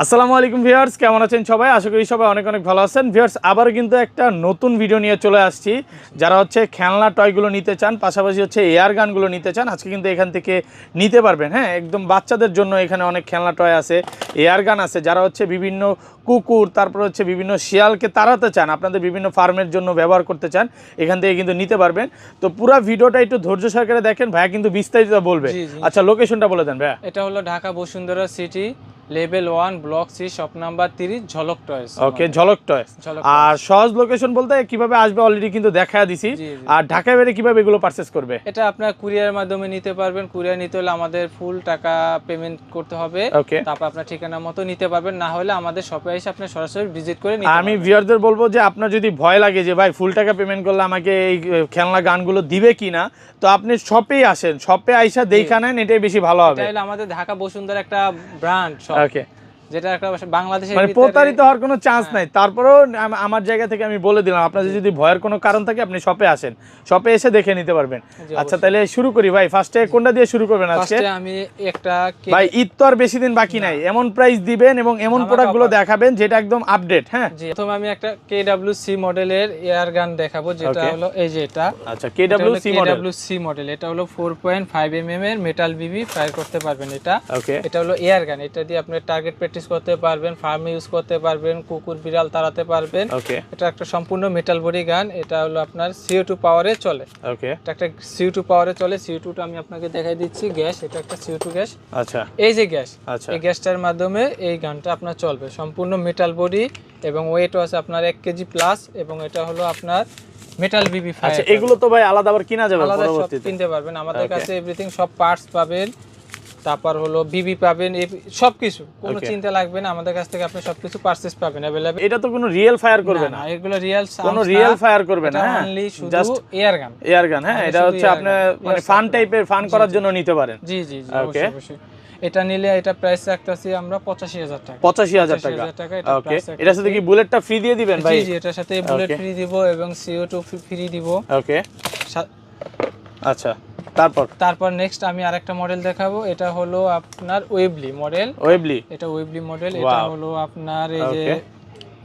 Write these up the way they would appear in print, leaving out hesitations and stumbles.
আসসালামু আলাইকুম ভিউয়ার্স, কেমন আছেন সবাই? আশা করি সবাই অনেক অনেক ভালো আছেন। ভিউয়ার্স, আবার কিন্তু একটা নতুন ভিডিও নিয়ে চলে আসছি। যারা হচ্ছে খেলনা টয়গুলো নিতে চান, পাশাপাশি হচ্ছে এয়ার গানগুলো নিতে চান, আজকে কিন্তু এখান থেকে নিতে পারবেন। হ্যাঁ, একদম বাচ্চাদের জন্য এখানে অনেক খেলনা টয় আছে, এয়ার গান আছে। যারা হচ্ছে বিভিন্ন কুকুর, তারপর হচ্ছে বিভিন্ন শিয়ালকে তাড়াতে চান, আপনাদের বিভিন্ন ফার্মের জন্য ব্যবহার করতে চান, এখান থেকে কিন্তু নিতে পারবেন। তো পুরো ভিডিওটা একটু ধৈর্য সহকারে দেখেন, ভাইয়া কিন্তু বিস্তারিত বলবে। আচ্ছা, লোকেশনটা বলে দেন ভাইয়া। এটা হলো Dhaka Bashundhara city, level 1, block C, shop number 30, Jhalak টয়স। ওকে, ঝলক টয়স। আর সহজ লোকেশন বলতে কিভাবে আসবে অলরেডি কিন্তু দেখায় দিছি। আর ঢাকায় বাইরে কিভাবে এগুলো পারচেজ করবে? এটা আপনার কুরিয়ারের মাধ্যমে নিতে পারবেন। কুরিয়ার নিতে হলে আমাদের ফুল টাকা পেমেন্ট করতে হবে। ওকে, তারপর আপনার ঠিকানা মতো নিতে পারবেন, না হলে আমাদের শপে এসে আপনি সরাসরি ভিজিট করে নিতে পারবেন। আমি ভিউয়ারদের বলবো যে আপনার যদি ভয় লাগে যে ভাই ফুল টাকা পেমেন্ট করলে আমাকে এই খেলনা গানগুলো দিবে কিনা, তো আপনি শপেই আসেন, শপে আইসা দেখা নেন, এটাই বেশি ভালো হবে। এটা হলো আমাদের ঢাকা বসুন্ধরা একটা ব্র্যান্ড শপ। ওকে, যেটা একটা বাংলাদেশের মানে প্রতারিত হওয়ার কোনো চান্স নাই। তারপরেও আমার জায়গা থেকে আমি বলে দিলাম, আপনাদের যদি ভয়ের কোনো কারণ থাকে আপনি শপে আসেন, শপে এসে দেখে নিতে পারবেন। আচ্ছা, তাহলে শুরু করি ভাই। ফার্স্টে কোনটা দিয়ে শুরু করবেন আজকে? আমি একটা ভাই, ঈদ তো আর বেশি দিন বাকি নাই, এমন প্রাইস দিবেন এবং এমন প্রোডাক্টগুলো দেখাবেন যেটা একদম আপডেট। হ্যাঁ, প্রথমে আমি একটা KWC মডেলের এয়ার গান দেখাবো, যেটা হলো এই যে এটা। আচ্ছা, KWC মডেল। এটা হলো 4.5 mm এর মেটাল বিবি ফায়ার করতে পারবেন এটা। ওকে, এটা হলো এয়ার গান। এটা দিয়ে আপনি টার্গেট প্র্যাকটিস করতে পারবেন, ফার্মে ইউজ করতে পারবেন, কুকুর বিড়াল তাড়াতে পারবেন। ওকে, এটা একটা সম্পূর্ণ মেটাল বডি গান। এটা হলো আপনার CO2 পাওয়ারে চলে। ওকে, এটা একটা CO2 পাওয়ারে চলে। CO2 টা আমি আপনাকে দেখাই দিচ্ছি। গ্যাস, এটা একটা CO2 গ্যাস। আচ্ছা, এই যে গ্যাস, আচ্ছা, এই গ্যাসটার মাধ্যমে এই গানটা আপনার চলবে। সম্পূর্ণ মেটাল বডি এবং ওয়েটও আছে আপনার 1 কেজি প্লাস, এবং এটা হলো আপনার মেটাল বিবি ফায়ার। আচ্ছা, এগুলো তো ভাই আলাদা আবার কিনা যাবে পরবর্তীতে? সব কিনতে পারবেন আমাদের কাছে, এভরিথিং সব পার্টস পাবেন। তারপর হলো বিবি পাবেন, সবকিছু, কোনো চিন্তা লাগবে না। আমাদের কাছ থেকে আপনি সবকিছু পারচেজ পাবেন अवेलेबल। এটা তো কোনো রিয়েল ফায়ার করবে না, এগুলো রিয়েল কোনো রিয়েল ফায়ার করবে না। হ্যাঁ, অনলি শুধু এয়ার গান। এয়ার গান, হ্যাঁ, এটা হচ্ছে আপনি মানে ফান টাইপের, ফান করার জন্য নিতে পারেন। জি জি জি, অবশ্যই অবশ্যই। এটা নিলে এটা প্রাইস রাখতেছি আমরা 85,000 টাকা। 85,000 টাকা। ওকে, এটার সাথে কি বুলেটটা ফ্রি দিয়ে দিবেন ভাই? জি জি, এটার সাথে বুলেট ফ্রি দিব এবং CO2 ফ্রি দিব। ওকে, আচ্ছা, তারপর নেক্সট আমি আরেকটা মডেল দেখাবো। এটা হলো আপনার ওয়েবলি মডেল। এটা ওয়েবলি মডেল। এটা হলো আপনার এই যে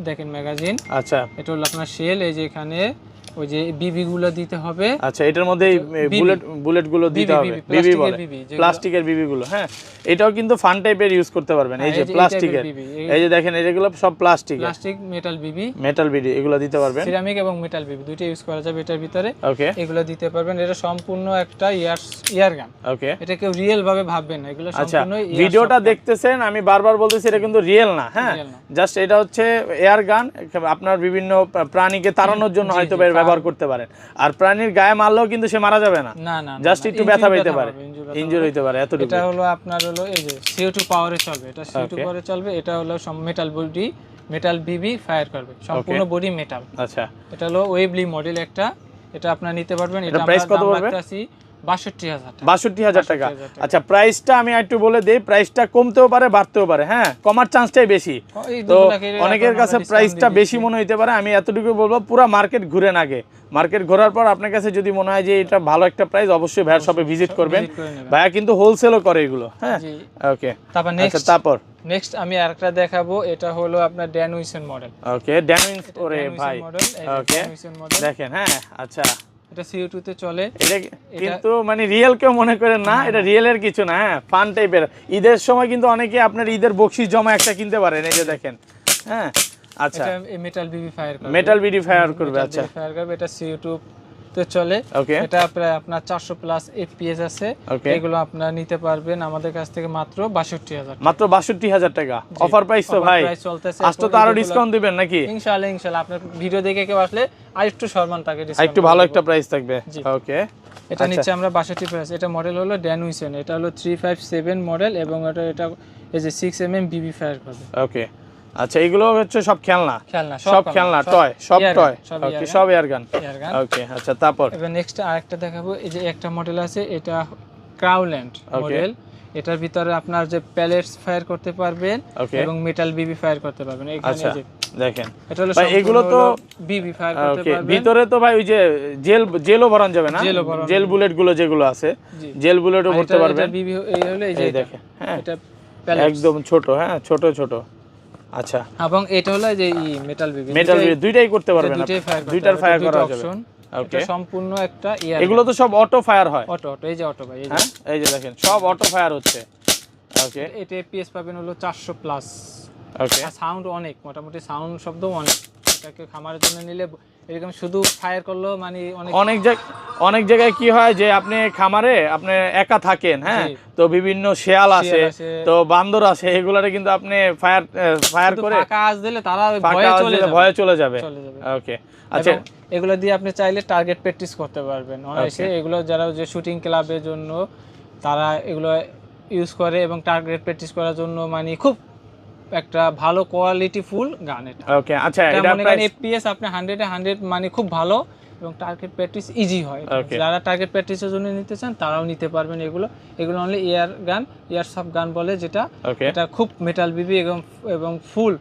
দেখেন ম্যাগাজিন। আচ্ছা, এটা হলো আপনার শেল। এই যে এখানে ওই যে বিবি গুলো দিতে হবে। আচ্ছা, এটার মধ্যে বুলেট গুলো দিতে হবে, বিবি বলে, প্লাস্টিকের বিবি গুলো। হ্যাঁ, এটাও কিন্তু ফান টাইপের ইউজ করতে পারবেন। এই যে প্লাস্টিকের, এই যে দেখেন এগুলো সব প্লাস্টিক মেটাল বিবি, এগুলো দিতে পারবেন। সিরামিক এবং মেটাল বিবি দুইটা ইউজ করা যাবে এটার ভিতরে। ওকে, এগুলো দিতে পারবেন। এটা সম্পূর্ণ একটা এয়ার গান। ওকে, এটা কেউ রিয়েল ভাবে ভাববেন না, এগুলো সম্পূর্ণ ভিডিওটা দেখতেছেন, আমি বারবার বলতেছি এটা কিন্তু রিয়েল না। হ্যাঁ, জাস্ট এটা হচ্ছে এয়ার গান। আপনার বিভিন্ন প্রাণীকে তাড়ানোর জন্য হয়তো ব্যবহার করতে পারেন। আর প্রাণীর গায়ে মারলেও কিন্তু সে মারা যাবে না, জাস্ট একটু ব্যথা পেতে পারে, ইনজুরি হতে পারে, এতটুকু। এটা হলো আপনার হলো এই যে CO2 পাওয়ারে চলবে। এটা CO2 পাওয়ারে চলবে। এটা হলো মেটাল বডি, মেটাল বিবি ফায়ার করবে, সম্পূর্ণ বডি মেটাল। আচ্ছা, এটা হলো ওয়েবলি মডেল একটা। এটা আপনারা নিতে পারবেন। এটা প্রাইস কত পড়বে? 62,000 টাকা। আচ্ছা, প্রাইসটা আমি একটু বলে দেই। প্রাইসটা কমতেও পারে, বাড়তেও পারে। হ্যাঁ, কমার চান্সটাই বেশি। তো অনেকের কাছে প্রাইসটা বেশি মনে হইতে পারে। আমি এতটুকু বলবো, পুরো মার্কেট ঘুরেন আগে। মার্কেট ঘোরার পর আপনার কাছে যদি মনে হয় যে এটা ভালো একটা প্রাইস, অবশ্যই ভাইয়ের শপে ভিজিট করবেন। ভাইয়া কিন্তু হোলসেলও করে এগুলো। হ্যাঁ, ওকে। তারপর নেক্সট আমি আরেকটা দেখাবো। এটা হলো আপনার ড্যানউইসন মডেল। ওকে, ড্যানউইসন ওরে ভাই। ওকে, দেখেন। হ্যাঁ, আচ্ছা, এটা CO2 তে চলে। এটা কিন্তু মানে রিয়েল কেউ মনে করেন না, এটা রিয়েলের কিছু না। হ্যাঁ, ফান টাইপের। ঈদের সময় কিন্তু অনেকে আপনার ঈদের বকশিশ জমা একটা কিনতে পারেন। এই যে দেখেন। হ্যাঁ, আচ্ছা, এটা মেটাল বিবি ফায়ার করবে। আচ্ছা, ফায়ার করবে। এটা CO2 তে চলে। ওকে, এটা প্রায় আপনার 400 প্লাস FPS আছে। এগুলো আপনারা নিতে পারবেন আমাদের কাছ থেকে মাত্র 62,000 টাকা। মাত্র 62,000 টাকা অফার প্রাইস তো ভাই। আজকে তো আরো ডিসকাউন্ট দিবেন নাকি? ইনশাআল্লাহ আপনার ভিডিও দেখে কেউ আসলে আরেকটু সম্মান থাকে, একটু ভালো একটা প্রাইস থাকবে। ওকে, এটা নিচে আমরা 62 প্রাইস। এটা মডেল হলো ড্যানউইসন। এটা হলো 357 মডেল এবং এটা এই যে 6 mm বিবি ফায়ার করবে। ওকে, আচ্ছা, এগুলো হচ্ছে সব খেলনা, টয়, ওকে, সব এয়ার গান। ওকে, আচ্ছা, তারপর এবার নেক্সট আরেকটা দেখাবো। এই যে একটা মডেল আছে, এটা ক্রাউল্যান্ড মডেল। এটার ভিতরে আপনার যে প্যালেটস ফায়ার করতে পারবেন এবং মেটাল বিবি ফায়ার করতে পারবেন। এখানে যে দেখেন, এটা হলো এগুলো তো বিবি ফায়ার করতে পারবেন। ভিতরে তো ভাই ওই যে জেলও ভরান যাবে না? জেল বুলেট গুলো যেগুলো আছে, জেল বুলেটও ভরতে পারবেন। বিবি এই হলো এই যে দেখেন। হ্যাঁ, এটা একদম ছোট। হ্যাঁ, ছোট। আচ্ছা, এবং এটা হলো যে মেটাল বিবি, দুইটাই করতে পারবেন, দুইটার ফায়ার করা যাবে। ওকে, সম্পূর্ণ একটা ইয়ার। এগুলো তো সব অটো ফায়ার হয়? অটো, এই যে অটো ভাই, এই যে দেখেন সব অটো ফায়ার হচ্ছে। ওকে, এটা এপিএস পাবেন হলো 400 প্লাস। ওকে, সাউন্ড অনেক, মোটামুটি সাউন্ড শব্দ অনেক। এটাকে খামারের জন্য নিলে এরকম শুধু ফায়ার করলো মানে অনেক জায়গায় কি হয় যে আপনি খামারে আপনি একা থাকেন, হ্যাঁ, তো বিভিন্ন শেয়াল আছে, তো বান্দর আছে, এগুলারে কিন্তু আপনি ফায়ার করে কাজ দিলে তারা ভয়ে চলে যাবে। ওকে, আচ্ছা, এগুলো দিয়ে আপনি চাইলে টার্গেট প্র্যাকটিস করতে পারবেন অনায়াসে। এগুলো যারা যে শুটিং ক্লাবের জন্য তারা এগুলো ইউজ করে এবং টার্গেট প্র্যাকটিস করার জন্য মানে খুব একটা ভালো কোয়ালিটি ফুল গান এটা। ওকে, আচ্ছা, এটা মনে করেন এফপিএস আপনি 100 এ 100 মানে খুব ভালো এবং টার্গেট প্র্যাকটিস ইজি হয়। যারা টার্গেট প্র্যাকটিসের জন্য নিতে চান তারাও নিতে পারবেন। এগুলো অনলি এয়ার গান, এয়ারসফট গান বলে যেটা। এটা খুব মেটাল বিবি এবং ফুল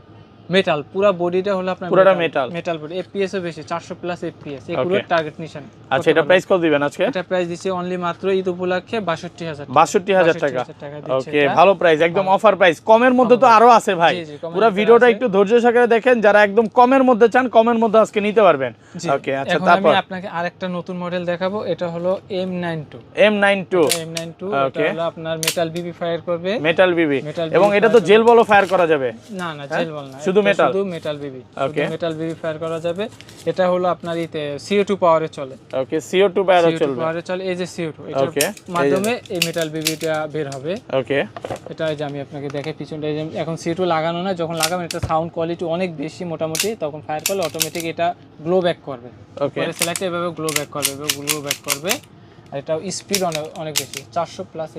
মেটাল, পুরো বডিটা হলো আপনার পুরোটা মেটাল বডি। এফপিএস ও বেশি, 400 প্লাস এফপিএস, এগুলোর টার্গেট নিশান। আচ্ছা, এটা প্রাইস কত দিবেন আজকে? এটা প্রাইস দিছি অনলি মাত্র ঈদ উপলক্ষে 62000 টাকা। ওকে, ভালো প্রাইস, একদম অফার প্রাইস। কমের মধ্যে তো আরো আছে ভাই, পুরো ভিডিওটা একটু ধৈর্য সহকারে দেখেন। যারা একদম কমের মধ্যে চান, কমের মধ্যে আজকে নিতে পারবেন। ওকে, আচ্ছা, তারপর আমি আপনাকে আরেকটা নতুন মডেল দেখাবো। এটা হলো M92। এটা হলো আপনার মেটাল বিবি ফায়ার করবে, মেটাল বিবি, এবং এটা তো জেল বলও ফায়ার করা যাবে? না, জেল বল না, শুধু মেটাল বিবি, মেটাল বিবি ফায়ার করা যাবে। এটা হলো আপনার ইতে CO2 পাওয়ারে চলে। ওকে, CO2 পাওয়ারে চলে। এই যে CO2, এটার মাধ্যমে এই মেটাল বিবিটা বের হবে। ওকে, এটা যে আমি আপনাকে দেখাই পিছনটা। এখন CO2 লাগানো না, যখন লাগাবেন এটা সাউন্ড কোয়ালিটি অনেক বেশি, মোটামুটি তখন ফায়ার করলে অটোমেটিক এটা গ্লো ব্যাক করবে। ওকে, সিলেক্ট এভাবে গ্লো ব্যাক করবে। আর এটা স্পিড অনেক বেশি, 400 প্লাস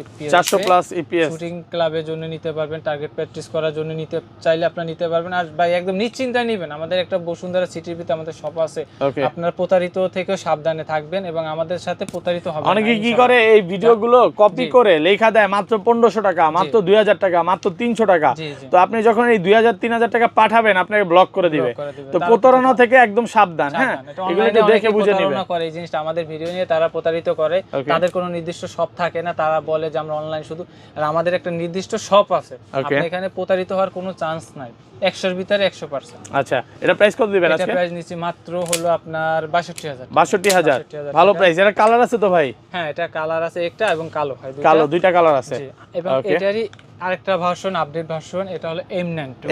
এফপিএস। শুটিং ক্লাবের জন্য নিতে পারবেন, টার্গেট প্র্যাকটিস করার জন্য নিতে চাইলে আপনারা নিতে পারবেন। আর ভাই একদম নিশ্চিন্তায় নেবেন, আমাদের একটা বসুন্ধরা সিটির ভিতরে আমাদের শপ আছে। আপনারা প্রতারিত থেকেও সাবধানে থাকবেন এবং আমাদের সাথে প্রতারিত হবে না। অনেকে কি করে এই ভিডিওগুলো কপি করে লেখা দেয় মাত্র 1500 টাকা, মাত্র 2000 টাকা, মাত্র 300 টাকা। তো আপনি যখন এই 2000-3000 টাকা পাঠাবেন, আপনাকে ব্লক করে দিবে। তো প্রতারণা থেকে একদম সাবধান। হ্যাঁ, এগুলো একটু দেখে বুঝে নেবেন। করে এই জিনিসটা আমাদের ভিডিও নিয়ে তারা প্রতারিত করে। তাদের কোনো নির্দিষ্ট শপ থাকে না, তারা বলে যে আমরা অনলাইন শুধু, আর আমাদের একটা নির্দিষ্ট শপ আছে। আপনি এখানে প্রতারিত হওয়ার কোনো চান্স নাই, 100 এর ভিতরে 100%। আচ্ছা, এটা প্রাইস কত দিবেন আজকে? এটা প্রাইস নিচে মাত্র হলো আপনার 62000। 62000, ভালো প্রাইস। এটা কালার আছে তো ভাই? হ্যাঁ, এটা কালার আছে একটা এবং কালো হয়, দুইটা কালার আছে। এবং এটারই আরেকটা ভার্সন, আপডেট ভার্সন, এটা হলো M92।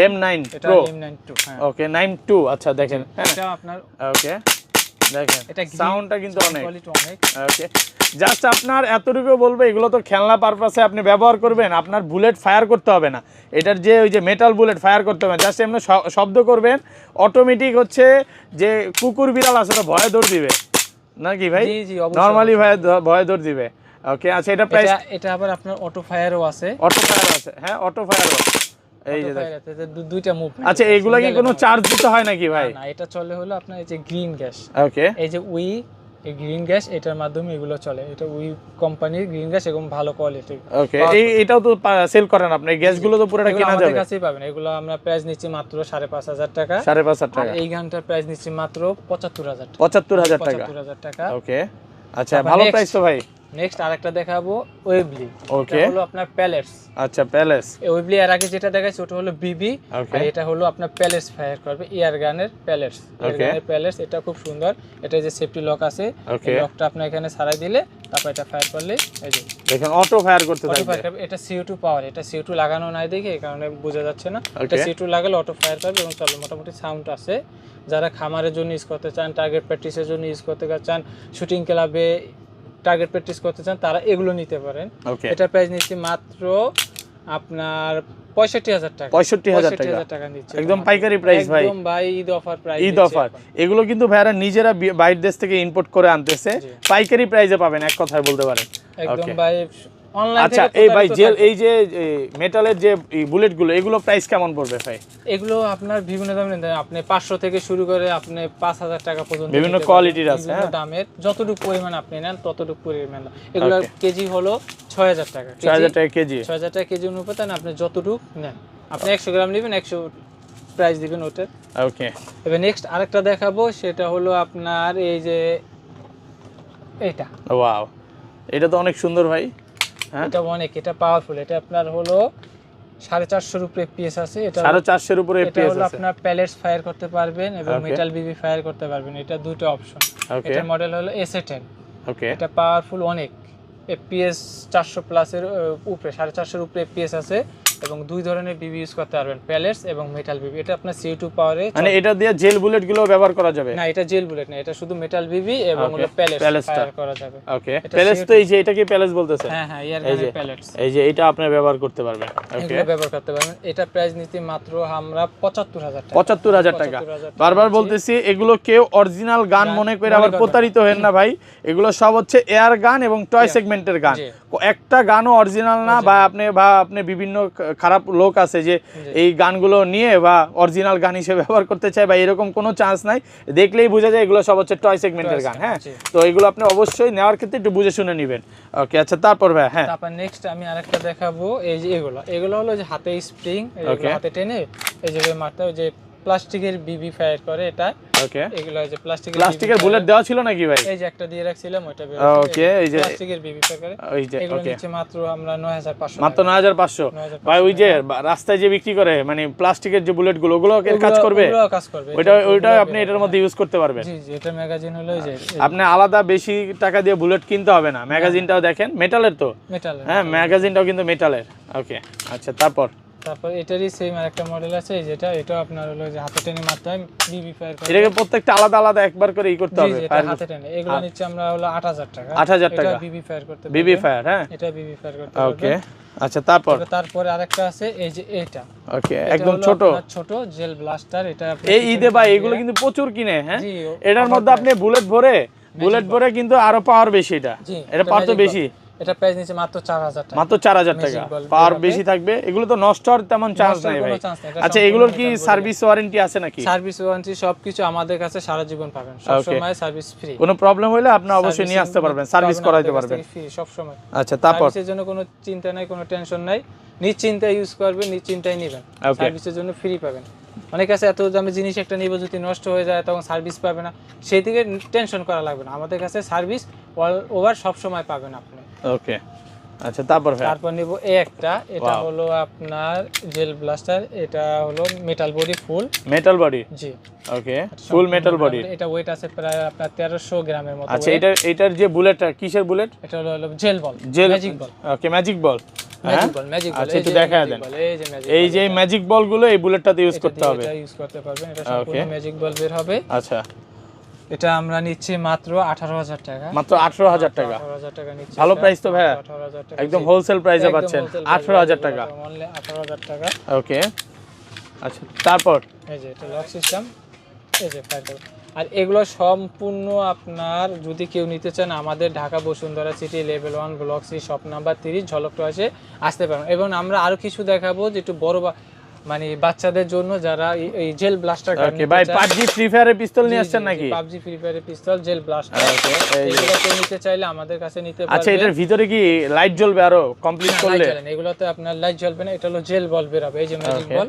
এটা M92, হ্যাঁ। ওকে, 92। আচ্ছা, দেখেন এটা আপনার, ওকে, দেখেন এটা সাউন্ডটা কিন্তু অনেক। ওকে, জাস্ট আপনার এতটুকু বলবো, এগুলো তো খেলনা পারপাসে আপনি ব্যবহার করবেন, আপনার বুলেট ফায়ার করতে হবে না। এটার যে ওই যে মেটাল বুলেট ফায়ার করতে হবে, জাস্ট এমনি শব্দ করবেন, অটোমেটিক হচ্ছে যে কুকুর বিড়াল আছে তো ভয়ে দৌড় দিবে নাকি ভাই? নরমালি ভয়ে দৌড় দিবে। ওকে, আচ্ছা, এটা প্রাইস? এটা আবার আপনার অটো ফায়ারও আছে। হ্যাঁ, অটো ফায়ারও। এই যে দুইটা মুভ। আচ্ছা, এগুলা কি কোনো চার্জ দিতে হয় নাকি ভাই? না, এটা চলে হলো আপনার এই যে গ্রিন গ্যাস। ওকে, এই যে এই গ্রিন গ্যাস, এটার মাধ্যমে এগুলো চলে। এটা কোম্পানির গ্রিন গ্যাস এবং ভালো কোয়ালিটি। ওকে, এটাও তো সেল করেন আপনি? এই গ্যাসগুলো তো পুরোটা কেনা যাবে? আমাদের কাছেই পাবেন। এগুলো আমরা প্রাইস নিচ্ছি মাত্র 5500 টাকা। 5500 টাকা। এই গানটার প্রাইস নিচ্ছি মাত্র 75000 টাকা। 75000 টাকা। ওকে, আচ্ছা, ভালো প্রাইস তো ভাই। নেক্সট আরেকটা দেখাবো, ওয়েবলি। ওকে, এটা হলো আপনার প্যালেটস। আচ্ছা, প্যালেটস। ওয়েবলি এর আগে যেটা দেখাইছি ওটা হলো বিবি, আর এটা হলো আপনার প্যালেটস ফায়ার করবে, এয়ার গানের প্যালেটস। প্যালেটস, এটা খুব সুন্দর। এটা যে সেফটি লক আছে, এই লকটা আপনি এখানে ছাড়াই দিলে তারপর এটা ফায়ার করলে এই যে দেখেন অটো ফায়ার করতে থাকবে। এটা CO2 পাওয়ার, এটা CO2 লাগানো নাই দেখে এই কারণে বোঝা যাচ্ছে না। এটা CO2 লাগালে অটো ফায়ার করবে এবং চলে, মোটামুটি সাউন্ড আছে। যারা খামারের জন্য ইউজ করতে চান, টার্গেট প্র্যাকটিসের জন্য ইউজ করতে চান, শুটিং ক্লাবে টার্গেট প্র্যাকটিস করতে চান, তারা এগুলো নিতে পারেন। এটা প্রাইস নিচ্ছি মাত্র আপনার 65000 টাকা। 65000 টাকা নিচ্ছে, একদম পাইকারি প্রাইস ভাই। একদম ভাই, Eid offer price. Eid offer. এগুলো কিন্তু ভাইরা নিজেরা বাইরের দেশ থেকে ইম্পোর্ট করে আনতেছে, পাইকারি প্রাইসে পাবেন, এক কথায় বলতে পারেন। একদম ভাই অনলাইন। আচ্ছা, এই ভাই এই যে মেটালের যে বুলেটগুলো, এগুলো প্রাইস কেমন পড়বে ভাই? এগুলো আপনার বিভিন্ন দামের, আপনি 500 থেকে শুরু করে আপনি 5000 টাকা পর্যন্ত বিভিন্ন কোয়ালিটির আছে। হ্যাঁ, দামের যতটুকু পরিমাণ আপনি নেন ততটুকু পরিমাণ। এগুলো কেজি হলো 6000 টাকা। 6000 টাকা কেজি। 6000 টাকা কেজি অনুপাতে আপনি যতটুকু নেন, আপনি 100 গ্রাম নেবেন 100 প্রাইস দিবেন ওটার। ওকে, এবার নেক্সট আরেকটা দেখাবো, সেটা হলো আপনার এই যে এটা। ওয়াও, এটা তো অনেক সুন্দর ভাই। এটা অনেক, এটা পাওয়ারফুল। এটা আপনার হলো 450 উপরে এফপিএস আছে। এটা 450 উপরে এটা এফপিএস হলো আছে। আপনার প্যালেটস ফায়ার করতে পারবেন এবং Okay. মেটাল বিবি ফায়ার করতে পারবেন, এটা দুটো অপশন। ওকে এটার মডেল হলো SA10। ওকে এটা পাওয়ারফুল অনেক, এফপিএস 400 প্লাসের উপরে, 450 উপরে এফপিএস আছে এবং দুই ধরনের বিবি ইউজ করতে পারবেন, প্যালেটস এবং মেটাল বিবি। এটা আপনার CO2 পাওয়ারে, মানে এটা দিয়ে জেল বুলেট গুলো ব্যবহার করা যাবে? না এটা জেল বুলেট না, এটা শুধু মেটাল বিবি এবং হলো প্যালেটসটা প্যালেটস ফায়ার করা যাবে। ওকে প্যালেটস তো এই যে এটাকে প্যালেটস বলতেছে? হ্যাঁ হ্যাঁ, এয়ার গানের প্যালেটস, এই যে এটা আপনি ব্যবহার করতে পারবেন। ওকে এগুলো ব্যবহার করতে পারবেন। এটা প্রাইস নিতে মাত্র আমরা 75,000 টাকা। 75,000 টাকা। বারবার বলতেছি এগুলো কেউ অরিজিনাল গান মনে করে আবার প্রতারিত হেন না ভাই, এগুলো সব হচ্ছে এয়ার গান এবং টয় সেগমেন্টের গান। একটা গানও অরিজিনাল না, বা আপনি বিভিন্ন খারাপ লোক আছে যে এই গানগুলো নিয়ে বা অরিজিনাল গান হিসেবে ব্যবহার করতে চায়, বা এরকম কোনো চান্স নাই, দেখলেই বোঝা যায় এগুলো সব হচ্ছে টয় সেগমেন্টের গান। হ্যাঁ, তো এগুলো আপনি অবশ্যই নেওয়ার ক্ষেত্রে একটু বুঝে শুনে নেবেন। ওকে আচ্ছা, তারপর ভাই? হ্যাঁ, তারপর নেক্সট আমি আরেকটা দেখাবো। এই যে এগুলো হলো যে হাতে স্প্রিং, হাতে টেনে এই যে মারতে, ওই যে প্লাস্টিকের বিবি ফায়ার করে এটা। ওকে, এগুলো যে প্লাস্টিকের বুলেট দেওয়া ছিল নাকি ভাই? এই যে একটা দিয়ে রাখছিলাম ওটা বের ওকে, এই যে প্লাস্টিকের বিবি ফায়ার করে, ওই যে এগুলো ওকে নিচে মাত্র আমরা 9500, মাত্র 9500। ভাই ওই যে রাস্তায় যে বিক্রি করে মানে প্লাস্টিকের যে বুলেট গুলো, ওগুলো কাজ করবে? ওগুলো কাজ করবে, ওইটা আপনি এটার মধ্যে ইউজ করতে পারবেন। জি জি, এটা ম্যাগাজিন হলো এই যে, আপনি আলাদা বেশি টাকা দিয়ে বুলেট কিনতে হবে না। ম্যাগাজিনটাও দেখেন মেটালের তো, মেটাল। হ্যাঁ ম্যাগাজিনটাও কিন্তু মেটালের। ওকে আচ্ছা, তারপর এটারই সেম আরেকটা মডেল আছে, যেটা এটা আপনার হলো যে হাতে টেনে মারতে হয়, বিবি ফায়ার করে। এটাকে প্রত্যেকটা আলাদা আলাদা একবার করে করতে হবে? এটা হাতে টেনে, এগুলো নিচ্ছে আমরা হলো 8000 টাকা। 8000 টাকা এটা বিবি ফায়ার করতে, বিবি ফায়ার। হ্যাঁ, এটা বিবি ফায়ার করতে। ওকে আচ্ছা, তারপরে আরেকটা আছে এই যে এটা। ওকে, একদম ছোট ছোট জেল ব্লাস্টার। এটা এই ঈদে ভাই এগুলো কিন্তু প্রচুর কিনে। হ্যাঁ, এটার মধ্যে আপনি বুলেট ভরে কিন্তু আরো পাওয়ার বেশি। এটা পাওয়ার তো বেশি। এটা প্রাইস নিচে মাত্র 4000 টাকা। মাত্র 4000 টাকা, পাওয়ার বেশি থাকবে। এগুলো তো নষ্ট হওয়ার তেমন চান্স নাই ভাই। আচ্ছা, এগুলোর কি সার্ভিস ওয়ারেন্টি আছে নাকি? সার্ভিস ওয়ারেন্টি সবকিছু আমাদের কাছে সারা জীবন পাবেন, সব সময় সার্ভিস ফ্রি। কোনো প্রবলেম হলে আপনি অবশ্যই নিয়ে আসতে পারবেন, সার্ভিস করাইতে পারবেন ফ্রি সব সময়। আচ্ছা, তারপর সার্ভিসের জন্য কোনো চিন্তা নাই, কোনো টেনশন নাই, নিশ্চিন্তায় ইউজ করবেন, নিশ্চিন্তায় নেবেন, সার্ভিসের জন্য ফ্রি পাবেন। অনেক আছে এত দামি জিনিস একটা নিব, যদি নষ্ট হয়ে যায় তখন সার্ভিস পাবে না, সেই থেকে টেনশন করা লাগবে না। আমাদের কাছে সার্ভিস অল ওভার সব সময় পাবেন আপনি। ওকে আচ্ছা, তারপর নিব এই একটা। এটা হলো আপনার জেল ব্লাস্টার। এটা হলো metal body, full metal body. জি ওকে, ফুল মেটাল বডি। এটা ওয়েট আছে প্রায় আপনার 1300 গ্রামের মতো। আচ্ছা, এটার যে বুলেটটা কিসের বুলেট? এটা হলো জেল বল, ম্যাজিক বল। ওকে, ম্যাজিক বল। Magic ball. আচ্ছা, একটু দেখায় দেন। এই যে ম্যাজিক বল গুলো এই বুলেটটাতে ইউজ করতে হবে। এটা ইউজ করতে পারবেন, এটা সম্পূর্ণ ম্যাজিক বল বের হবে। আচ্ছা, এটা আমরা নিচ্ছি মাত্র 18000 টাকা। মাত্র 18000 টাকা। 18000 টাকা নিচ্ছি। ভালো প্রাইস তো ভাইয়া, 18000 টাকা একদম হোলসেল প্রাইসে পাচ্ছেন 18000 টাকা। অনলি 18000 টাকা। ওকে আচ্ছা, তারপর এই যে এটা লক সিস্টেম, এই যে ফায়ার করবে। আর এগুলো সম্পূর্ণ আপনার যদি কেউ নিতে চান, আমাদের Dhaka Bashundhara city level 1 block C shop number 30 Jhalak টয়েসে আসতে পারেন। এবং আমরা আরো কিছু দেখাবো যে একটু বড় মানে বাচ্চাদের জন্য, যারা এই জেল ব্লাস্টার গান। ওকে ভাই, PUBG ফ্রি ফায়ারের পিস্তল নিয়ে আসছেন নাকি? PUBG ফ্রি ফায়ারের পিস্তল, জেল ব্লাস্টার। এগুলো কেউ নিতে চাইলে আমাদের কাছে নিতে পারবে। আচ্ছা, এটার ভিতরে কি লাইট জ্বলবে আরো কমপ্লিট করলে? এগুলোতে আপনার লাইট জ্বলবে না, এটা হলো জেল বল বের হবে, এই যে ম্যাজিক বল,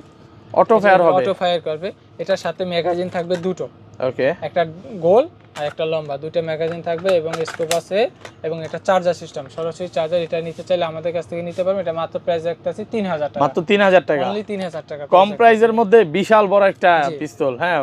অটো ফায়ার হবে, অটো ফায়ার করবে। এটার সাথে ম্যাগাজিন থাকবে দুটো। ওকে, একটা গোল আর একটা লম্বা, দুটো ম্যাগাজিন থাকবে এবং স্কোপ আছে এবং এটা চার্জার সিস্টেম, সরাসরি চার্জার। এটা নিতে চাইলে আমাদের কাছ থেকে নিতে পারবেন। এটা মাত্র প্রাইস রাখতেছি 3000 টাকা। মাত্র 3000 টাকা, অনলি 3000 টাকা। কম প্রাইসের মধ্যে বিশাল বড় একটা পিস্তল। হ্যাঁ,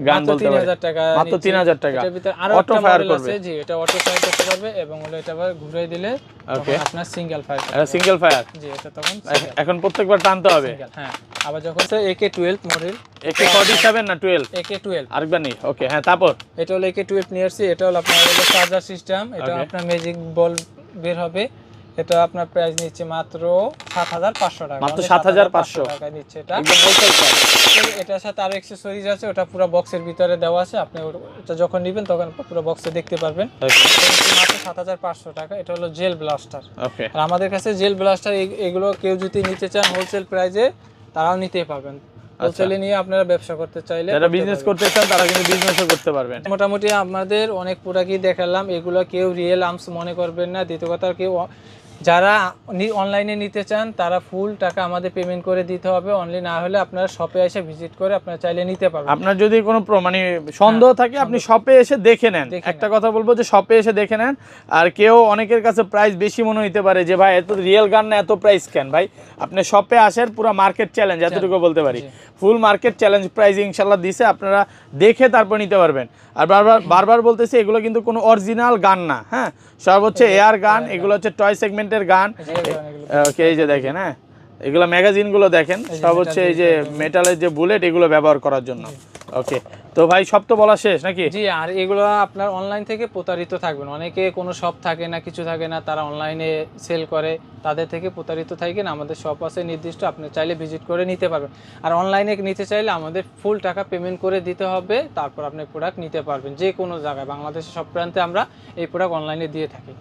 গান বলতে পারে 3000 টাকা, মাত্র 3000 টাকা। এটার ভিতরে আরো একটা মডেল আছে। জি, এটা অটো ফায়ার করতে পারবে এবং হলো এটা আবার ঘুরিয়ে দিলে তখন আপনার সিঙ্গেল ফায়ার করবে। এটা সিঙ্গেল ফায়ার। জি, এটা তখন এখন প্রত্যেকবার টানতে হবে। হ্যাঁ, আবার যখন AK12 মডেল, AK47 না 12? AK12 আরেকবার নেই। ওকে হ্যাঁ, তারপর এটা হলো AK12 নিয়ে আসছি। এটা হলো আপনার চার্জার সিস্টেম, এটা আপনার ম্যাজিক বল বের হবে। এটা আপনার প্রাইস নিচ্ছে মাত্র 7500 টাকা। মাত্র 7500 টাকা নিচ্ছে এটা। একদম হোলসেল প্রাইস। এটার সাথে আরো অ্যাকসেসরিজ আছে, ওটা পুরো বক্সের ভিতরে দেওয়া আছে। আপনি ওটা যখন নেবেন তখন পুরো বক্সে দেখতে পারবেন। মাত্র 7500 টাকা। এটা হলো জেল ব্লাস্টার। ওকে, আর আমাদের কাছে জেল ব্লাস্টার এগুলো কেউ যদি নিতে চান হোলসেল প্রাইসে, তারাও নিতে পারবেন। হোলসেলে নিয়ে আপনারা ব্যবসা করতে চাইলে, যারা বিজনেস করতে চান তারা কিন্তু বিজনেসও করতে পারবেন। মোটামুটি আমাদের অনেক প্রোডাক্টই দেখালাম। এগুলো কেউ রিয়েল আর্মস মনে করবেন না। দ্বিতীয় কথা, কেউ যারা অনলাইনে নিতে চান তারা ফুল টাকা আমাদের পেমেন্ট করে দিতে হবে, অনলি না হলে আপনারা শপে এসে ভিজিট করে আপনারা চাইলে নিতে পারবেন। আপনার যদি কোনো মানে সন্দেহ থাকে আপনি শপে এসে দেখে নেন। একটা কথা বলবো যে শপে এসে দেখে নেন। আর কেউ অনেকের কাছে প্রাইস বেশি মনে হইতে পারে যে ভাই এত রিয়েল গান না এত প্রাইস কেন, ভাই আপনি শপে আসেন, পুরো মার্কেট চ্যালেঞ্জ এতটুকু বলতে পারি, ফুল মার্কেট চ্যালেঞ্জ প্রাইস ইনশাল্লাহ দিছে, আপনারা দেখে তারপর নিতে পারবেন। আর বারবার বলতেছি এগুলো কিন্তু কোনো অরিজিনাল গান না, হ্যাঁ সব হচ্ছে এয়ার গান, এগুলো হচ্ছে টয় সেগমেন্টের গান। ওকে এই যে দেখেন, হ্যাঁ এগুলো ম্যাগাজিনগুলো দেখেন সব হচ্ছে এই যে মেটালের যে বুলেট এগুলো ব্যবহার করার জন্য। ওকে তো ভাই সব তো বলা শেষ নাকি? জি, আর এগুলো আপনার অনলাইন থেকে প্রতারিত থাকবেন, অনেকে কোনো শপ থাকে না কিছু থাকে না, তারা অনলাইনে সেল করে, তাদের থেকে প্রতারিত থাকেন। আমাদের শপ আছে নির্দিষ্ট, আপনি চাইলে ভিজিট করে নিতে পারবেন। আর অনলাইনে নিতে চাইলে আমাদের ফুল টাকা পেমেন্ট করে দিতে হবে, তারপর আপনি প্রোডাক্ট নিতে পারবেন যে কোনো জায়গায়, বাংলাদেশের সব প্রান্তে আমরা এই প্রোডাক্ট অনলাইনে দিয়ে থাকি।